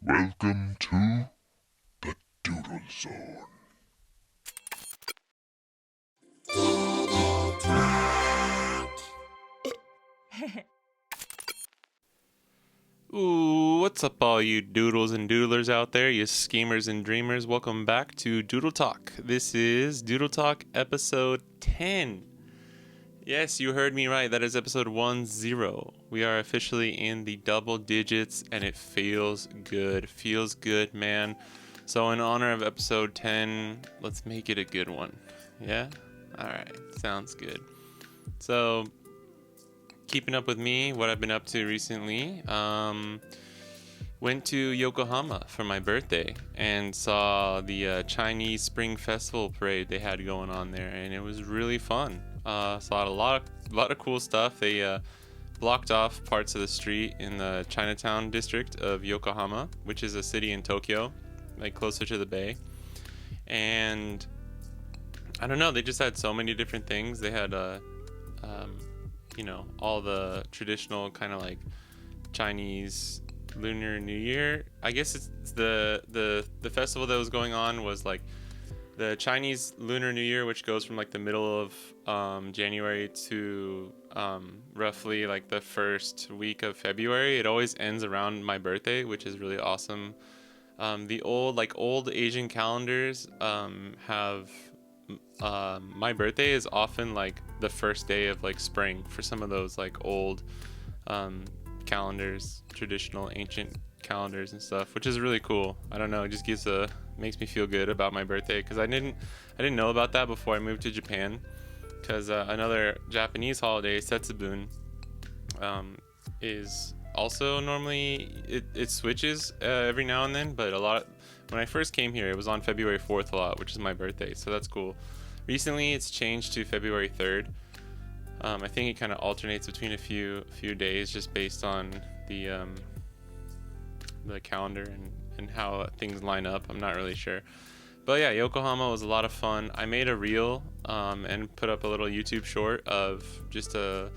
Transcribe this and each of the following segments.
Welcome to the Doodle Zone. Ooh, what's up, all you doodles and doodlers out there, you schemers and dreamers? Welcome back to Doodle Talk. This is Doodle Talk episode 10. Yes, you heard me right. That is episode 10. We are officially in the double digits, and it feels good. Feels good, man. So, in honor of episode 10, let's make it a good one. Yeah? Alright, sounds good. So, keeping up with me, what I've been up to recently. Went to Yokohama for my birthday and saw the Chinese Spring Festival parade they had going on there, and it was really fun. Saw a lot of cool stuff. They blocked off parts of the street in the Chinatown district of Yokohama, which is a city in Tokyo, like closer to the bay. And I don't know, they just had so many different things. They had all the traditional kind of like Chinese Lunar New Year. I guess it's the festival that was going on was like the Chinese Lunar New Year, which goes from like the middle of January to roughly like the first week of February. It always ends around my birthday, which is really awesome. The old Asian calendars have my birthday is often like the first day of like spring for some of those like old calendars, traditional ancient calendars and stuff, which is really cool. I don't know, it just makes me feel good about my birthday, because I didn't know about that before I moved to Japan, because another Japanese holiday, Setsubun, is also normally it switches every now and then, but when I first came here, it was on February 4th a lot, which is my birthday, so that's cool. Recently, it's changed to February 3rd. I think it kind of alternates between a few days, just based on the calendar and how things line up. I'm not really sure, but yeah, Yokohama was a lot of fun. I made a reel and put up a little YouTube short of just a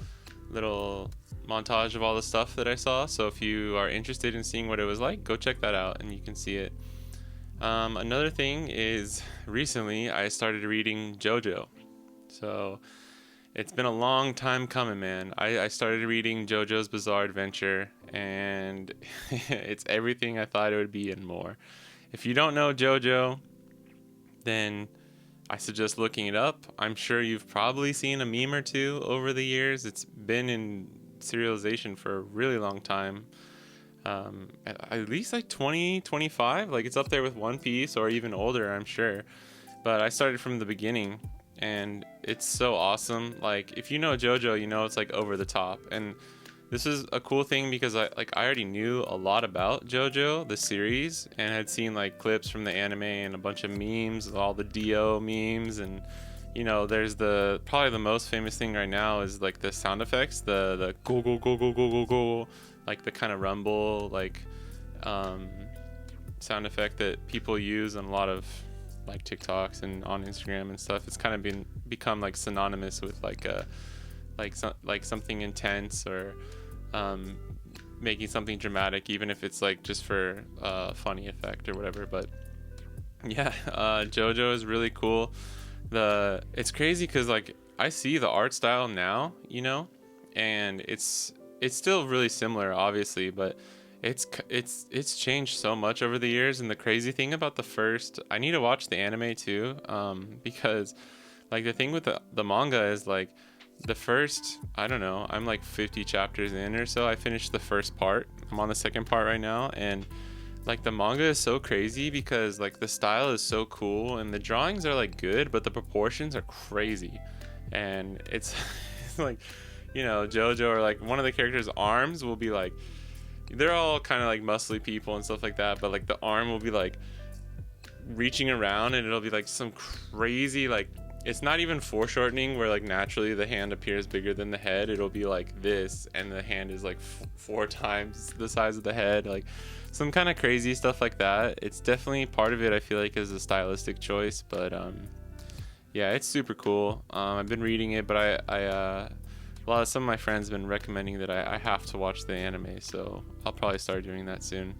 little montage of all the stuff that I saw. So if you are interested in seeing what it was like, go check that out and you can see it. Another thing is, recently I started reading JoJo. So it's been a long time coming, man. I started reading JoJo's Bizarre Adventure, and it's everything I thought it would be and more. If you don't know JoJo, then I suggest looking it up. I'm sure you've probably seen a meme or two over the years. It's been in serialization for a really long time. At least like 2025. Like, it's up there with One Piece, or even older, I'm sure. But I started from the beginning, and it's so awesome. Like, if you know JoJo, you know it's like over the top. And this is a cool thing because I already knew a lot about JoJo, the series, and had seen like clips from the anime and a bunch of memes, all the Dio memes, and there's probably the most famous thing right now is like the sound effects, the go go go go go go go, like the kind of rumble like sound effect that people use on a lot of like TikToks and on Instagram and stuff. It's kind of become like synonymous with like something intense, or making something dramatic, even if it's like just for funny effect or whatever. But yeah, JoJo is really cool. It's crazy because like I see the art style now, and it's still really similar, obviously, but it's changed so much over the years. And the crazy thing about I need to watch the anime too, because like the thing with the manga is like the first, I don't know, I'm like 50 chapters in or so. I finished the first part. I'm on the second part right now, and like the manga is so crazy because like the style is so cool and the drawings are like good, but the proportions are crazy. And it's like, JoJo, or like one of the characters' arms will be like, they're all kind of like muscly people and stuff like that, but like the arm will be like reaching around, and it'll be like some crazy, like, it's not even foreshortening where like naturally the hand appears bigger than the head. It'll be like this, and the hand is like 4 times the size of the head, like some kind of crazy stuff like that. It's definitely part of it, I feel like, is a stylistic choice, but yeah, it's super cool. I've been reading it, but some of my friends have been recommending that I have to watch the anime, so I'll probably start doing that soon.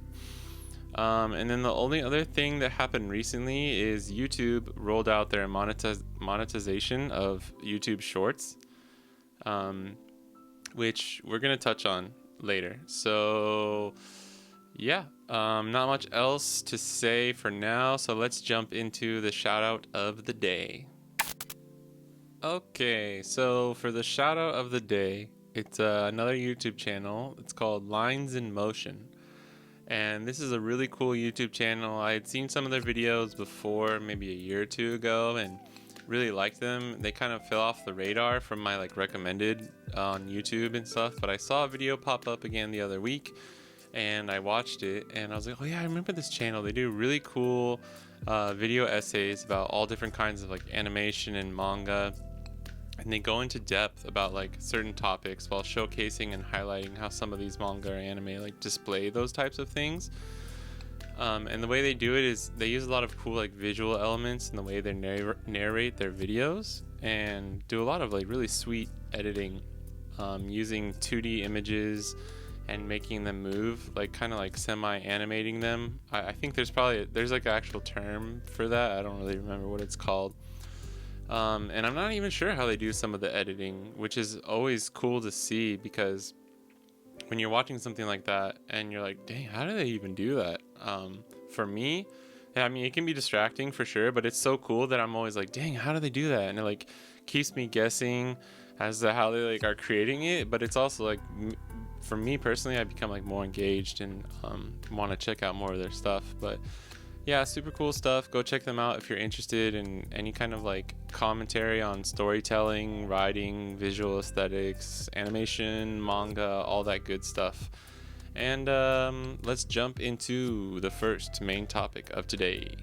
And then the only other thing that happened recently is YouTube rolled out their monetization of YouTube Shorts, which we're going to touch on later. So, yeah, not much else to say for now. So let's jump into the shout out of the day. Okay, so for the shout out of the day, it's another YouTube channel. It's called Lines in Motion. And this is a really cool YouTube channel. I had seen some of their videos before, maybe a year or two ago, and really liked them. They kind of fell off the radar from my like recommended on YouTube and stuff, but I saw a video pop up again the other week and I watched it and I was like, oh yeah, I remember this channel. They do really cool video essays about all different kinds of like animation and manga, and they go into depth about like certain topics while showcasing and highlighting how some of these manga or anime like display those types of things. And the way they do it is they use a lot of cool like visual elements in the way they narrate their videos, and do a lot of like really sweet editing, using 2D images and making them move, like kind of like semi-animating them. I think there's like an actual term for that. I don't really remember what it's called. And I'm not even sure how they do some of the editing, which is always cool to see, because when you're watching something like that and you're like, dang, how do they even do that? For me, I mean, it can be distracting for sure, but it's so cool that I'm always like, dang, how do they do that? And it like keeps me guessing as to how they like are creating it. But it's also like, for me personally, I become like more engaged and want to check out more of their stuff. But yeah, super cool stuff. Go check them out if you're interested in any kind of like commentary on storytelling, writing, visual aesthetics, animation, manga, all that good stuff. And let's jump into the first main topic of today.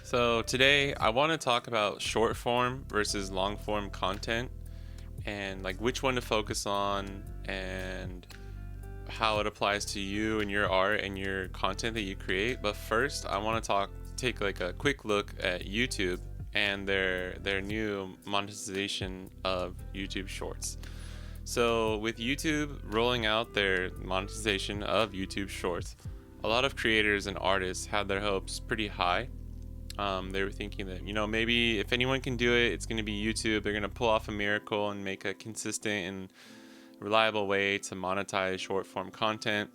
So today I want to talk about short form versus long form content, and like which one to focus on and how it applies to you and your art and your content that you create. But first, I want to take like a quick look at YouTube and their new monetization of YouTube Shorts. So with YouTube rolling out their monetization of YouTube Shorts, a lot of creators and artists had their hopes pretty high. They were thinking that, maybe if anyone can do it, it's going to be YouTube. They're going to pull off a miracle and make a consistent and reliable way to monetize short form content,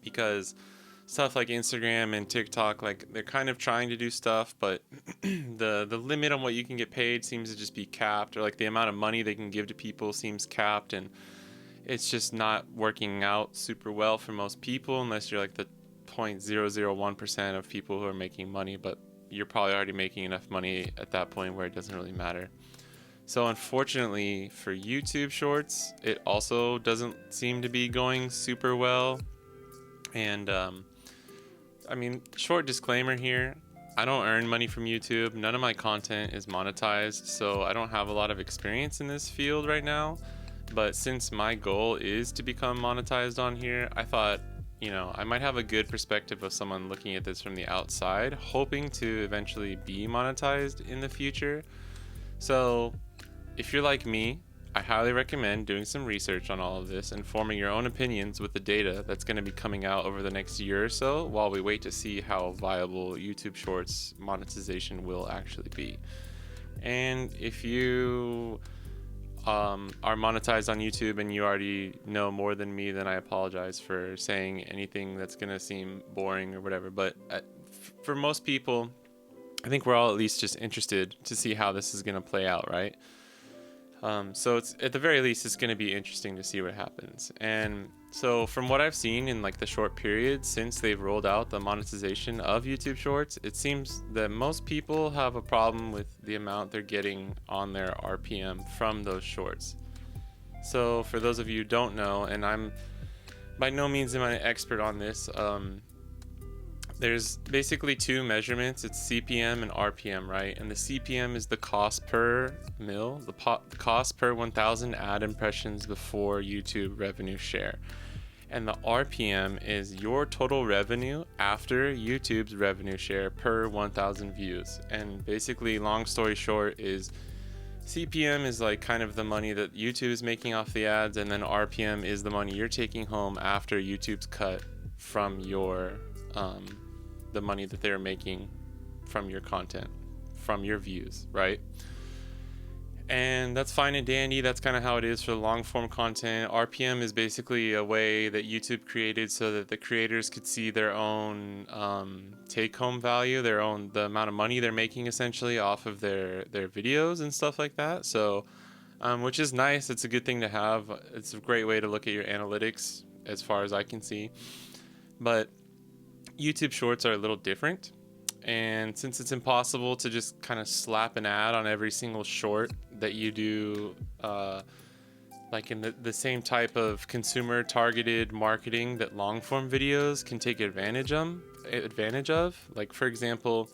because stuff like Instagram and TikTok, like they're kind of trying to do stuff, but the limit on what you can get paid seems to just be capped, or like the amount of money they can give to people seems capped, and it's just not working out super well for most people unless you're like the 0.001% of people who are making money, but you're probably already making enough money at that point where it doesn't really matter. So unfortunately for YouTube Shorts, it also doesn't seem to be going super well. And I mean, short disclaimer here, I don't earn money from YouTube. None of my content is monetized, so I don't have a lot of experience in this field right now. But since my goal is to become monetized on here, I thought, I might have a good perspective of someone looking at this from the outside, hoping to eventually be monetized in the future. So if you're like me, I highly recommend doing some research on all of this and forming your own opinions with the data that's going to be coming out over the next year or so, while we wait to see how viable YouTube Shorts monetization will actually be. And if you are monetized on YouTube and you already know more than me, then I apologize for saying anything that's going to seem boring or whatever. But for most people, I think we're all at least just interested to see how this is going to play out, right? So it's, at the very least, it's going to be interesting to see what happens. And so from what I've seen in like the short period since they've rolled out the monetization of YouTube Shorts, it seems that most people have a problem with the amount they're getting on their RPM from those shorts. So for those of you who don't know, and I'm by no means am I an expert on this, there's basically two measurements. It's CPM and RPM, right? And the CPM is the cost per mil, the cost per 1,000 ad impressions before YouTube revenue share. And the RPM is your total revenue after YouTube's revenue share per 1,000 views. And basically, long story short, is CPM is like kind of the money that YouTube is making off the ads, and then RPM is the money you're taking home after YouTube's cut from your the money that they're making from your content, from your views, right? And that's fine and dandy. That's kind of how it is for the long form content. RPM is basically a way that YouTube created so that the creators could see their own take home value, the amount of money they're making essentially off of their videos and stuff like that. So, which is nice. It's a good thing to have. It's a great way to look at your analytics as far as I can see. But YouTube Shorts are a little different. And since it's impossible to just kind of slap an ad on every single short that you do, like in the same type of consumer targeted marketing that long form videos can take advantage of. Like, for example,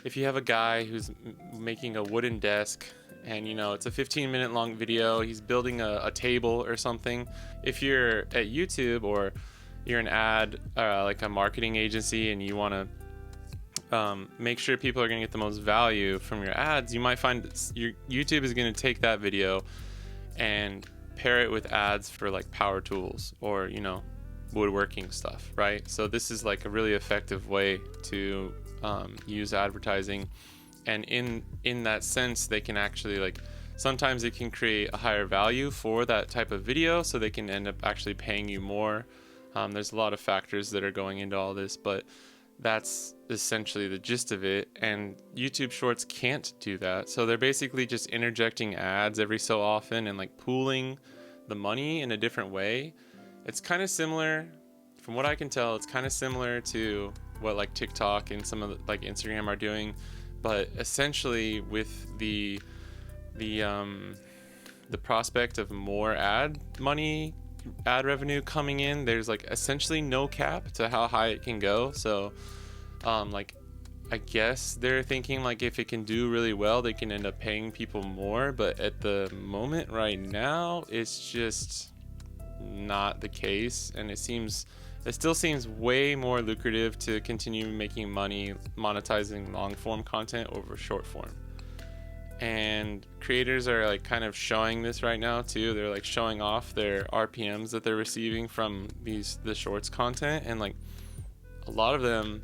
if you have a guy who's making a wooden desk and, you know, it's a 15-minute long video, he's building a table or something. If you're at YouTube or you're an ad, like a marketing agency, and you want to make sure people are going to get the most value from your ads, you might find that your YouTube is going to take that video and pair it with ads for like power tools or, you know, woodworking stuff, right? So this is like a really effective way to use advertising, and in that sense they can actually, like, sometimes it can create a higher value for that type of video, so they can end up actually paying you more. There's a lot of factors that are going into all this, but that's essentially the gist of it. And YouTube Shorts can't do that, so they're basically just interjecting ads every so often and like pooling the money in a different way. It's kind of similar, from what I can tell, it's kind of similar to what like TikTok and some of the, like Instagram are doing, but essentially with the prospect of more ad revenue coming in, there's like essentially no cap to how high it can go. So like, I guess they're thinking like if it can do really well, they can end up paying people more, but at the moment right now it's just not the case, and it still seems way more lucrative to continue making money monetizing long form content over short form. And creators are like kind of showing this right now too. They're like showing off their RPMs that they're receiving from the shorts content, and like a lot of them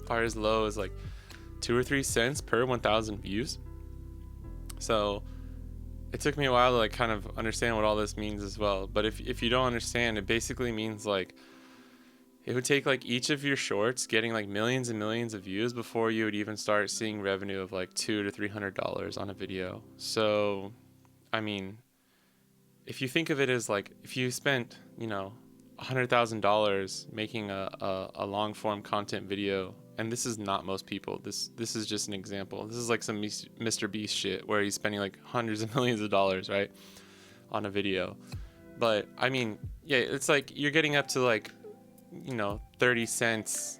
are as low as like 2 or 3 cents per 1,000 views. So it took me a while to like kind of understand what all this means as well. But if you don't understand, it basically means like it would take like each of your shorts getting like millions and millions of views before you would even start seeing revenue of like $200 to $300 on a video. So, I mean, if you think of it as like, if you spent, you know, $100,000 making a long form content video, and this is not most people, this is just an example. This is like some Mr. Beast shit where he's spending like hundreds of millions of dollars, right, on a video. But I mean, yeah, it's like you're getting up to like, you know, 30 cents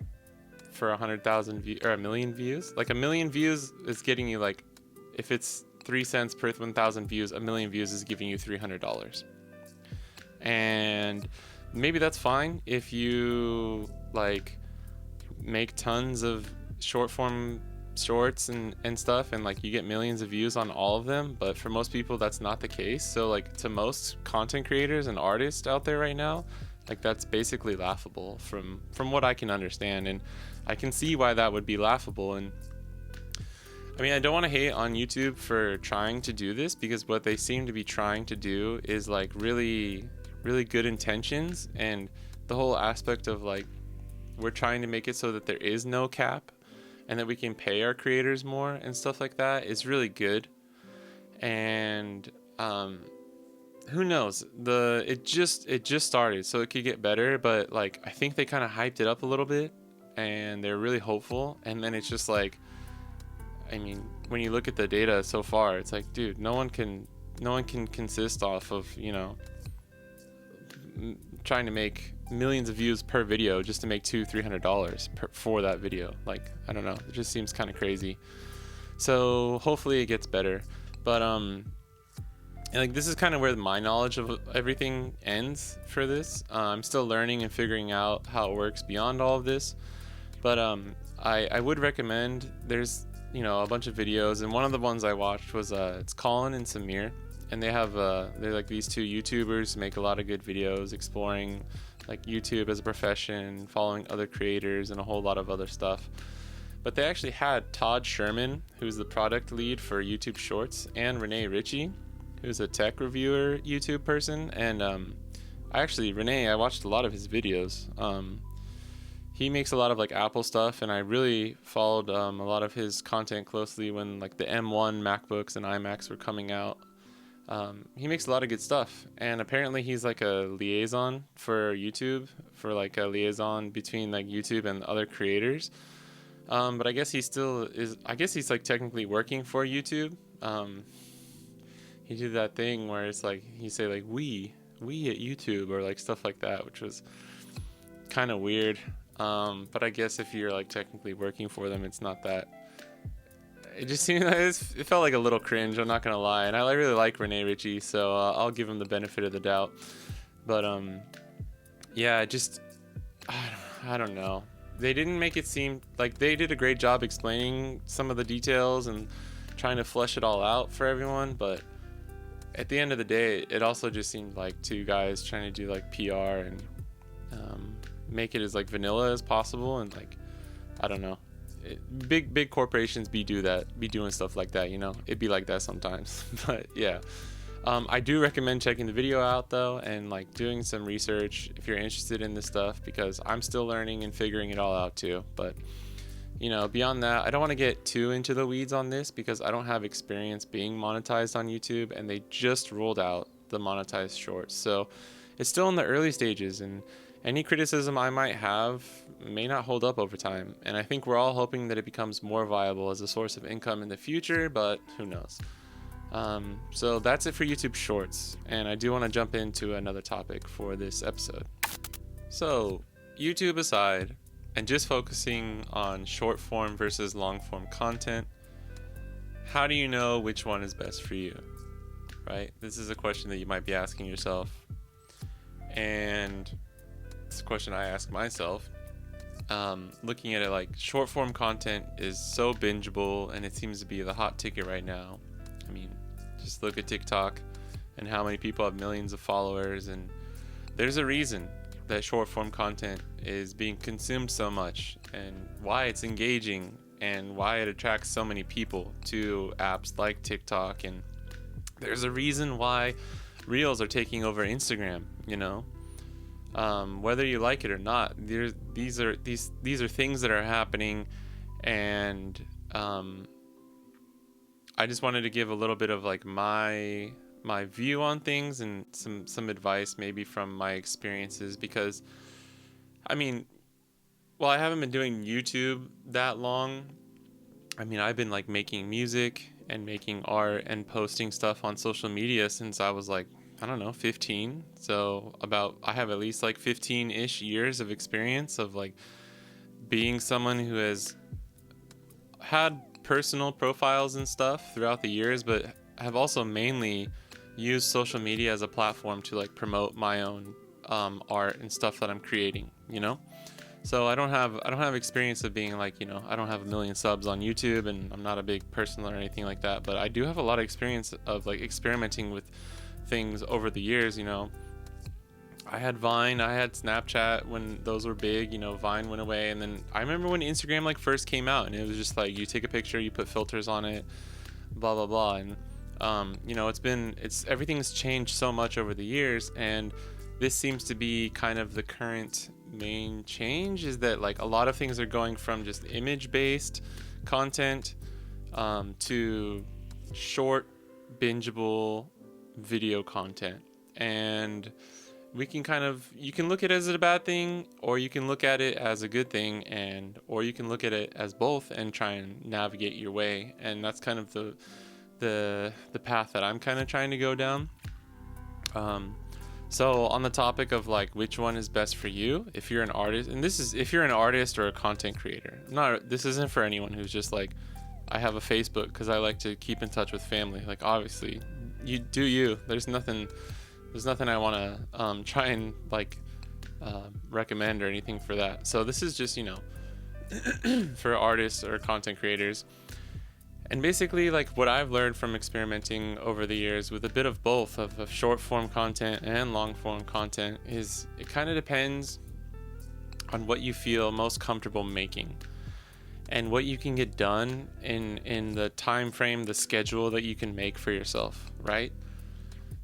for 100,000 views or a million views. Like a million views is getting you like, if it's 3 cents per 1,000 views, a million views is giving you $300. And maybe that's fine if you like make tons of short form shorts and stuff, and like you get millions of views on all of them. But for most people that's not the case. So like to most content creators and artists out there right now, like that's basically laughable from what I can understand, and I can see why that would be laughable. And I mean, I don't want to hate on YouTube for trying to do this, because what they seem to be trying to do is like really, really good intentions, and the whole aspect of like we're trying to make it so that there is no cap and that we can pay our creators more and stuff like that is really good. And who knows, it just started, so it could get better, but like I think they kind of hyped it up a little bit and they're really hopeful, and then it's just like, I mean, when you look at the data so far, it's like, dude, no one can consist off of, you know, trying to make millions of views per video just to make $200-$300 for that video. Like, I don't know, it just seems kind of crazy. So hopefully it gets better. But and like this is kind of where my knowledge of everything ends for this. I'm still learning and figuring out how it works beyond all of this. But I would recommend, there's, you know, a bunch of videos, and one of the ones I watched was it's Colin and Samir, and they have they're like these two YouTubers, make a lot of good videos exploring like YouTube as a profession, following other creators, and a whole lot of other stuff. But they actually had Todd Sherman, who's the product lead for YouTube Shorts, and Renee Ritchie, who's a tech reviewer YouTube person. And I watched a lot of his videos. He makes a lot of like Apple stuff, and I really followed a lot of his content closely when like the M1 MacBooks and iMacs were coming out. He makes a lot of good stuff, and apparently he's like a liaison for YouTube, for like a liaison between like YouTube and other creators. But I guess he still is. I guess he's like technically working for YouTube. He did that thing where it's like he say like we at YouTube or like stuff like that, which was kind of weird. But I guess if you're like technically working for them, it's not that. It just seemed like it felt like a little cringe. I'm not gonna lie, and I really like Renee Ritchie, so I'll give him the benefit of the doubt. But yeah, I don't know. They didn't make it seem like they did a great job explaining some of the details and trying to flesh it all out for everyone, but at the end of the day, it also just seemed like two guys trying to do like PR and make it as like vanilla as possible. And like, I don't know, big corporations be doing stuff like that, you know. It'd be like that sometimes. But yeah, I do recommend checking the video out though, and like doing some research if you're interested in this stuff, because I'm still learning and figuring it all out too. But you know, beyond that, I don't want to get too into the weeds on this because I don't have experience being monetized on YouTube, and they just rolled out the monetized shorts, so it's still in the early stages, and any criticism I might have may not hold up over time. And I think we're all hoping that it becomes more viable as a source of income in the future, but who knows. So that's it for YouTube Shorts, and I do want to jump into another topic for this episode. So YouTube aside, and just focusing on short form versus long form content, how do you know which one is best for you, right? This is a question that you might be asking yourself, and it's a question I ask myself. Looking at it, like, short form content is so bingeable, and it seems to be the hot ticket right now. I mean, just look at TikTok and how many people have millions of followers, and there's a reason that short form content is being consumed so much, and why it's engaging, and why it attracts so many people to apps like TikTok. And there's a reason why Reels are taking over Instagram, you know. Whether you like it or not, these are things that are happening, and I just wanted to give a little bit of like my view on things and some advice maybe from my experiences, because I mean, well, I haven't been doing YouTube that long. I mean, I've been like making music and making art and posting stuff on social media since I was like, I don't know, 15. So I have at least like 15-ish years of experience of like being someone who has had personal profiles and stuff throughout the years, but have also mainly used social media as a platform to like promote my own art and stuff that I'm creating, you know. So I don't have experience of being like, you know, I don't have a million subs on YouTube, and I'm not a big person or anything like that, but I do have a lot of experience of like experimenting with things over the years, you know. I had Vine, I had Snapchat when those were big, you know. Vine went away, and then I remember when Instagram like first came out, and it was just like you take a picture, you put filters on it, blah blah blah. And you know, everything's changed so much over the years, and this seems to be kind of the current main change, is that like a lot of things are going from just image based content to short bingeable video content. And you can look at it as a bad thing, or you can look at it as a good thing, or you can look at it as both and try and navigate your way. And that's kind of the path that I'm kind of trying to go down. So on the topic of like which one is best for you, if you're an artist, and if you're an artist or a content creator, this isn't for anyone who's just like, I have a Facebook because I like to keep in touch with family. Like, obviously you do you. There's nothing I want to try and like recommend or anything for that. So this is just, you know, for artists or content creators. And basically, like, what I've learned from experimenting over the years with a bit of both of short form content and long form content is it kind of depends on what you feel most comfortable making and what you can get done in the time frame, the schedule that you can make for yourself, right?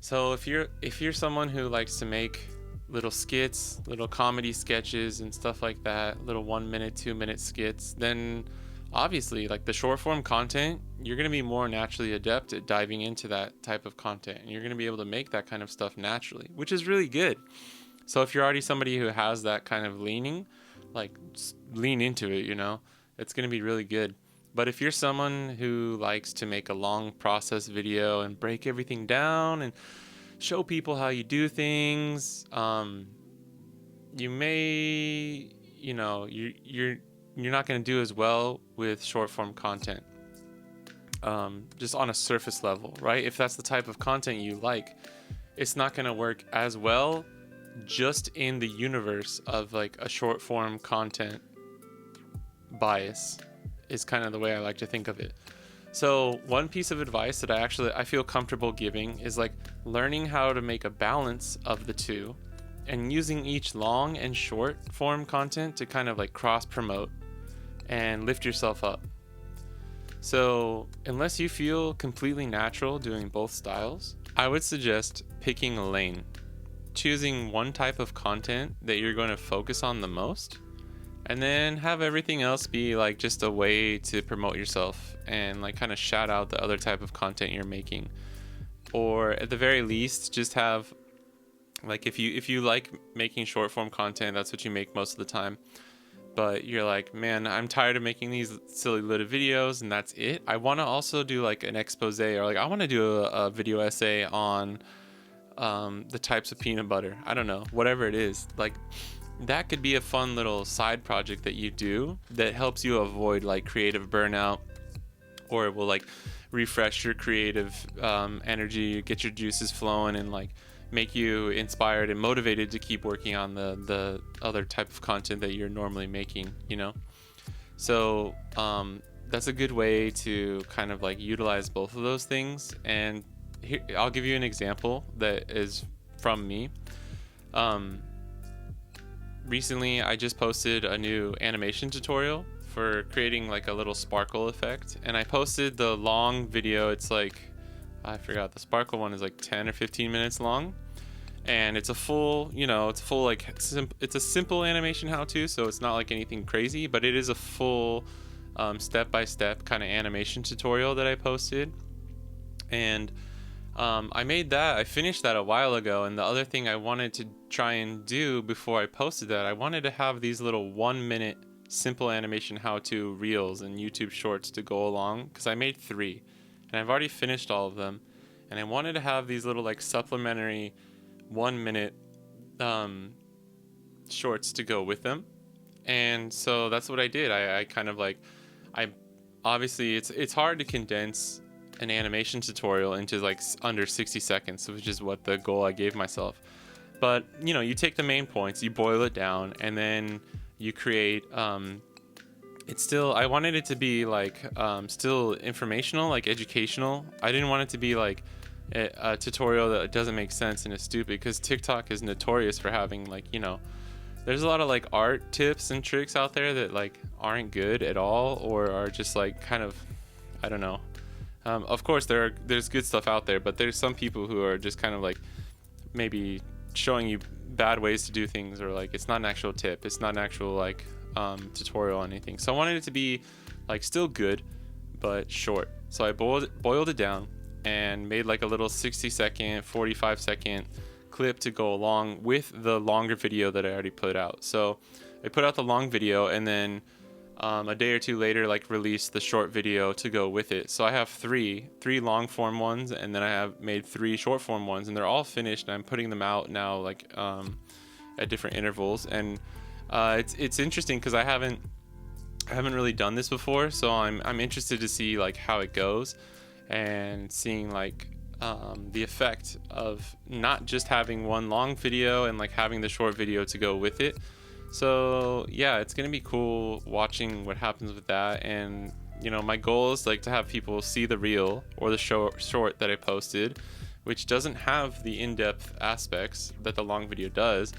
So if you're someone who likes to make little skits, little comedy sketches and stuff like that, little 1 minute, 2 minute skits, then obviously, like, the short form content, you're going to be more naturally adept at diving into that type of content, and you're going to be able to make that kind of stuff naturally, which is really good. So if you're already somebody who has that kind of leaning, like, lean into it, you know, it's going to be really good. But if you're someone who likes to make a long process video and break everything down and show people how you do things, you may, you know, you're not going to do as well with short form content, just on a surface level, right? If that's the type of content you like, it's not going to work as well just in the universe of like a short form content bias is kind of the way I like to think of it. So one piece of advice that I feel comfortable giving is like learning how to make a balance of the two and using each long and short form content to kind of like cross promote and lift yourself up. So unless you feel completely natural doing both styles, I would suggest picking a lane, choosing one type of content that you're going to focus on the most, and then have everything else be like just a way to promote yourself and like kind of shout out the other type of content you're making. Or at the very least, just have like, if you like making short form content, that's what you make most of the time, but you're like, man, I'm tired of making these silly little videos and that's it. I want to also do like an expose, or like I want to do a video essay on the types of peanut butter. I don't know, whatever it is. Like, that could be a fun little side project that you do that helps you avoid like creative burnout, or it will like refresh your creative energy, get your juices flowing, and like make you inspired and motivated to keep working on the other type of content that you're normally making, you know? So that's a good way to kind of like utilize both of those things. And here, I'll give you an example that is from me. Recently, I just posted a new animation tutorial for creating like a little sparkle effect, and I posted the long video. It's like, I forgot, the sparkle one is like 10 or 15 minutes long, and it's a full, you know, it's full like it's a simple animation how-to, so it's not like anything crazy, but it is a full step-by-step kind of animation tutorial that I posted. And I finished that a while ago, and the other thing I wanted to try and do before I posted that, I wanted to have these little 1 minute simple animation how-to reels and YouTube shorts to go along, because I made 3 and I've already finished all of them, and I wanted to have these little like supplementary 1 minute shorts to go with them. And so that's what I did. I kind of like, I obviously it's hard to condense an animation tutorial into like under 60 seconds, which is what the goal I gave myself. But you know, you take the main points, you boil it down, and then you create it's still, I wanted it to be like still informational, like educational. I didn't want it to be like a tutorial that doesn't make sense and is stupid, because TikTok is notorious for having like, you know, there's a lot of like art tips and tricks out there that like aren't good at all, or are just like kind of, I don't know. Of course, there's good stuff out there, but there's some people who are just kind of like maybe showing you bad ways to do things, or like it's not an actual tip, it's not an actual like tutorial or anything. So I wanted it to be like still good, but short. So I boiled it down and made like a little 60-second, 45-second clip to go along with the longer video that I already put out. So I put out the long video, and then a day or two later, like, released the short video to go with it. So I have three long form ones, and then I have made 3 short form ones, and they're all finished, and I'm putting them out now, like at different intervals. And it's interesting because I haven't really done this before, so I'm interested to see like how it goes, and seeing like the effect of not just having one long video and like having the short video to go with it. So yeah, it's gonna be cool watching what happens with that. And my goal is like to have people see the reel or the short that I posted, which doesn't have the in-depth aspects that the long video does,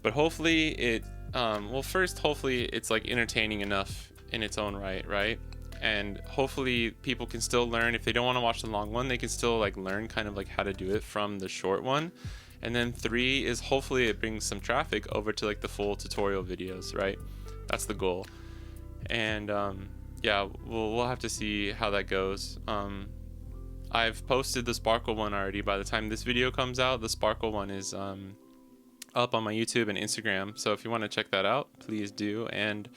but hopefully hopefully it's like entertaining enough in its own right? And hopefully people can still learn. If they don't want to watch the long one, they can still like learn kind of like how to do it from the short one. And then 3 is hopefully it brings some traffic over to like the full tutorial videos, right? That's the goal. And yeah, we'll have to see how that goes. I've posted the sparkle one already. By the time this video comes out, the sparkle one is up on my YouTube and Instagram. So if you want to check that out, please do. And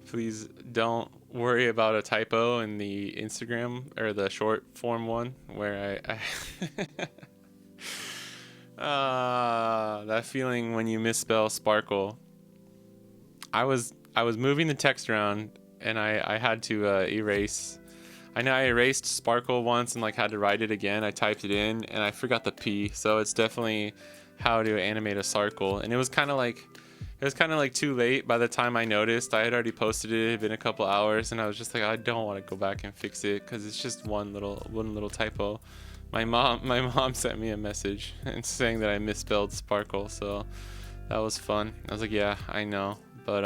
please don't worry about a typo in the Instagram or the short form one where I that feeling when you misspell sparkle. I was moving the text around and I had to erase. I know I erased sparkle once and like had to write it again. I typed it in and I forgot the P. So it's definitely how to animate a circle. And it was kind of like too late by the time I noticed. I had already posted it. It had been a couple hours and I was just like, I don't want to go back and fix it because it's just one little typo. My mom sent me a message and saying that I misspelled sparkle. So that was fun. I was like, yeah, I know. But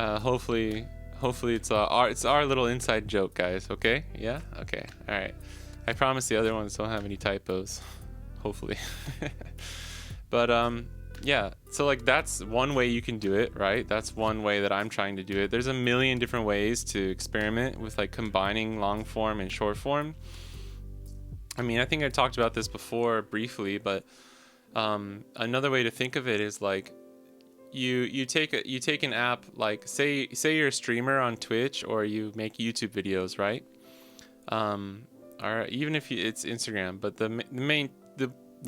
hopefully it's our little inside joke, guys. Okay? Yeah? Okay. All right. I promise the other ones don't have any typos. Hopefully. But yeah, so like that's one way you can do it, right? That's one way that I'm trying to do it. There's a million different ways to experiment with like combining long form and short form. I mean, I think I talked about this before briefly, but another way to think of it is like you take an app, like say you're a streamer on Twitch or you make YouTube videos, right? Or even if it's Instagram, but the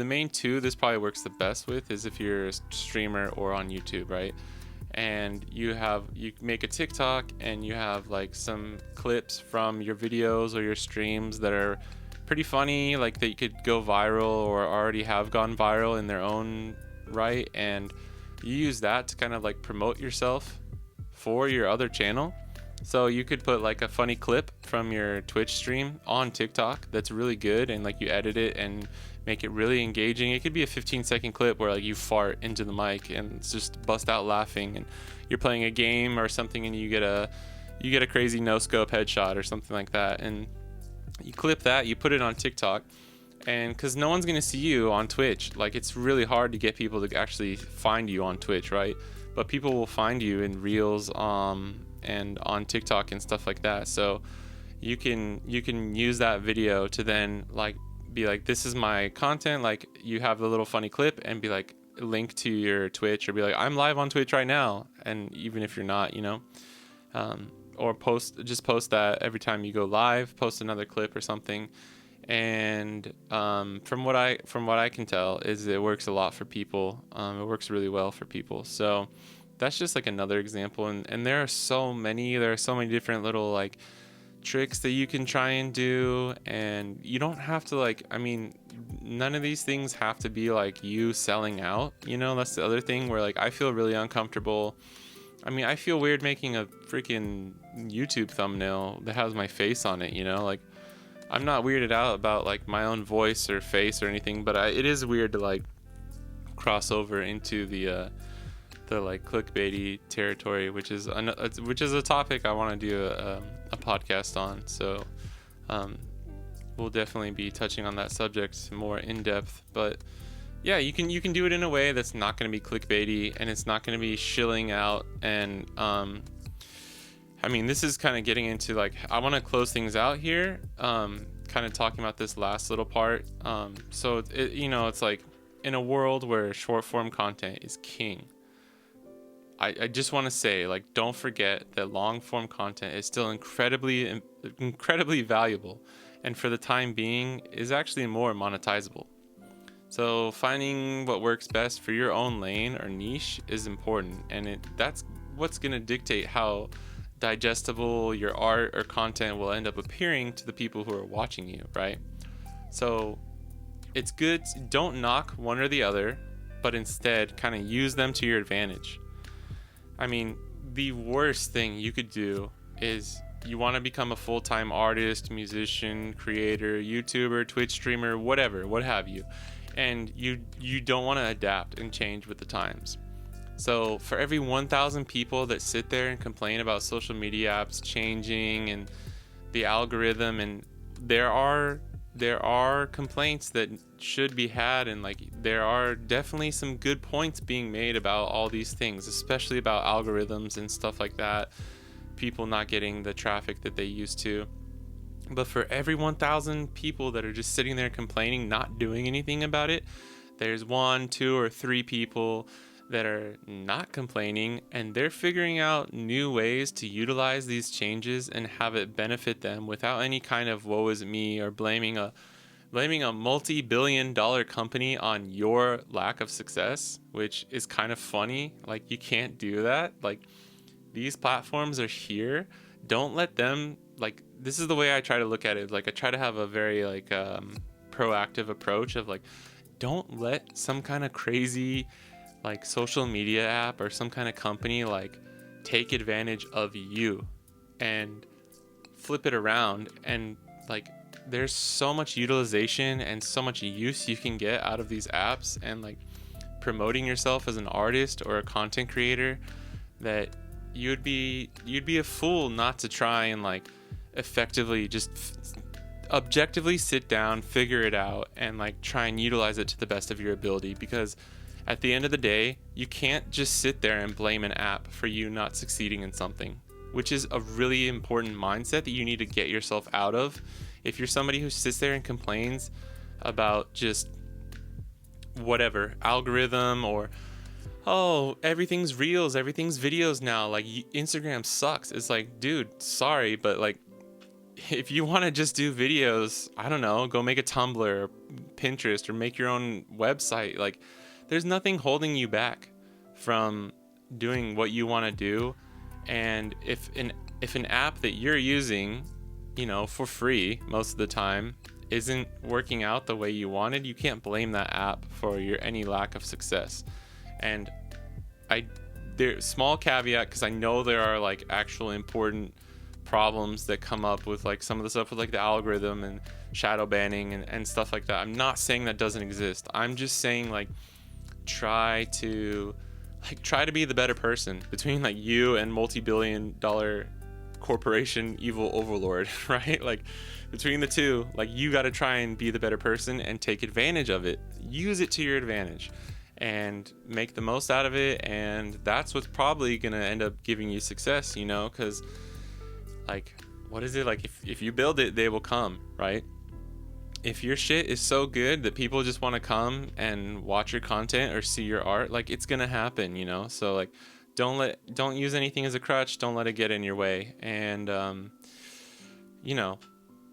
main two this probably works the best with is if you're a streamer or on YouTube, right? And you make a TikTok and you have like some clips from your videos or your streams that are pretty funny, like that you could go viral or already have gone viral in their own right, and you use that to kind of like promote yourself for your other channel. So you could put like a funny clip from your Twitch stream on TikTok that's really good, and like you edit it and make it really engaging. It could be a 15-second clip where like you fart into the mic and just bust out laughing, and you're playing a game or something and you get a crazy no scope headshot or something like that, and you clip that, you put it on TikTok. And because no one's gonna see you on Twitch, like it's really hard to get people to actually find you on Twitch, right? But people will find you in Reels and on TikTok and stuff like that. So you can use that video to then like be like, this is my content. Like you have the little funny clip and be like, link to your Twitch, or be like, I'm live on Twitch right now. And even if you're not, or post that every time you go live, post another clip or something. And from what I can tell is it works a lot for people. It works really well for people. So that's just like another example, and there are so many different little like tricks that you can try and do, and you don't have to like, I mean, none of these things have to be like you selling out, that's the other thing where like I feel really uncomfortable. I mean, I feel weird making a freaking YouTube thumbnail that has my face on it, like I'm not weirded out about like my own voice or face or anything, but it is weird to like cross over into the like clickbaity territory, which is a topic I want to do a podcast on. So we'll definitely be touching on that subject more in depth. But yeah, you can do it in a way that's not going to be clickbaity, and it's not going to be shilling out. And I mean, this is kind of getting into like, I want to close things out here, kind of talking about this last little part. So it's like in a world where short form content is king, I just want to say, like, don't forget that long form content is still incredibly valuable, and for the time being is actually more monetizable. So finding what works best for your own lane or niche is important, and that's what's going to dictate how digestible your art or content will end up appearing to the people who are watching you, right? So it's good, don't knock one or the other, but instead kind of use them to your advantage. I mean, the worst thing you could do is you want to become a full-time artist, musician, creator, YouTuber, Twitch streamer, whatever, what have you, and you don't want to adapt and change with the times. So for every 1,000 people that sit there and complain about social media apps changing and the algorithm, and there are complaints that should be had, and like there are definitely some good points being made about all these things, especially about algorithms and stuff like that, people not getting the traffic that they used to. But for every 1,000 people that are just sitting there complaining, not doing anything about it, there's 1, 2, or 3 people that are not complaining, and they're figuring out new ways to utilize these changes and have it benefit them without any kind of woe is me, or blaming a multi-billion-dollar company on your lack of success, which is kind of funny. Like, you can't do that. Like, these platforms are here. Don't let them, like, this is the way I try to look at it. Like, I try to have a very like proactive approach of like, don't let some kind of crazy like social media app or some kind of company like take advantage of you and flip it around. And like, there's so much utilization and so much use you can get out of these apps, and like promoting yourself as an artist or a content creator, that you'd be a fool not to try and like effectively just objectively sit down, figure it out, and like try and utilize it to the best of your ability. Because at the end of the day, you can't just sit there and blame an app for you not succeeding in something, which is a really important mindset that you need to get yourself out of. If you're somebody who sits there and complains about just whatever algorithm, or oh, everything's reels, everything's videos now, like Instagram sucks, it's like, dude, sorry, but like, if you want to just do videos, I don't know, go make a Tumblr or Pinterest or make your own website. Like, there's nothing holding you back from doing what you want to do. And if an app that you're using, you know, for free most of the time, isn't working out the way you wanted, you can't blame that app for your any lack of success. And there's small caveat, because I know there are like actual important problems that come up with like some of the stuff with like the algorithm and shadow banning and stuff like that. I'm not saying that doesn't exist. I'm just saying like try to be the better person between like you and multi-billion-dollar corporation evil overlord, right? Like, between the two, like, you got to try and be the better person and take advantage of it. Use it to your advantage and make the most out of it. And that's what's probably gonna end up giving you success, you know, because like, what is it, like, if you build it, they will come, right? If your shit is so good that people just want to come and watch your content or see your art, like, it's gonna happen, you know. So like, don't use anything as a crutch. Don't let it get in your way. And you know,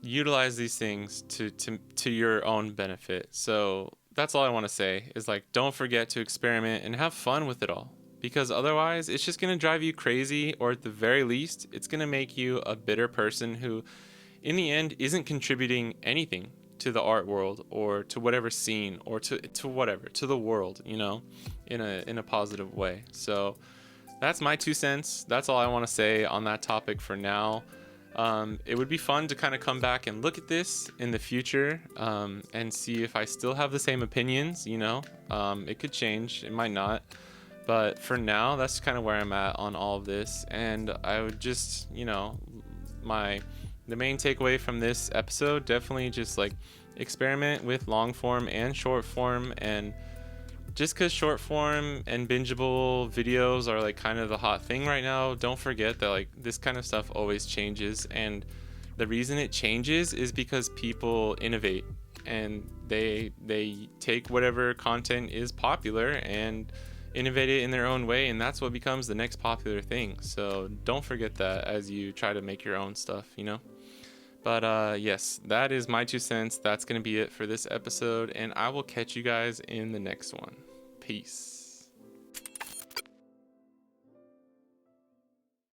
utilize these things to your own benefit. So that's all I want to say, is like, don't forget to experiment and have fun with it all, because otherwise it's just going to drive you crazy, or at the very least it's going to make you a bitter person who in the end isn't contributing anything to the art world or to whatever scene or to whatever, to the world, you know, in a positive way. So that's my 2 cents. That's all I want to say on that topic for now. It would be fun to kind of come back and look at this in the future, and see if I still have the same opinions, you know. It could change, it might not, but for now, that's kind of where I'm at on all of this. And I would just, you know, the main takeaway from this episode, definitely just like experiment with long form and short form. And just because short form and bingeable videos are like kind of the hot thing right now, don't forget that like this kind of stuff always changes. And the reason it changes is because people innovate, and they take whatever content is popular and innovate it in their own way, and that's what becomes the next popular thing. So don't forget that as you try to make your own stuff, you know. But yes, that is my 2 cents. That's going to be it for this episode, and I will catch you guys in the next one. Peace.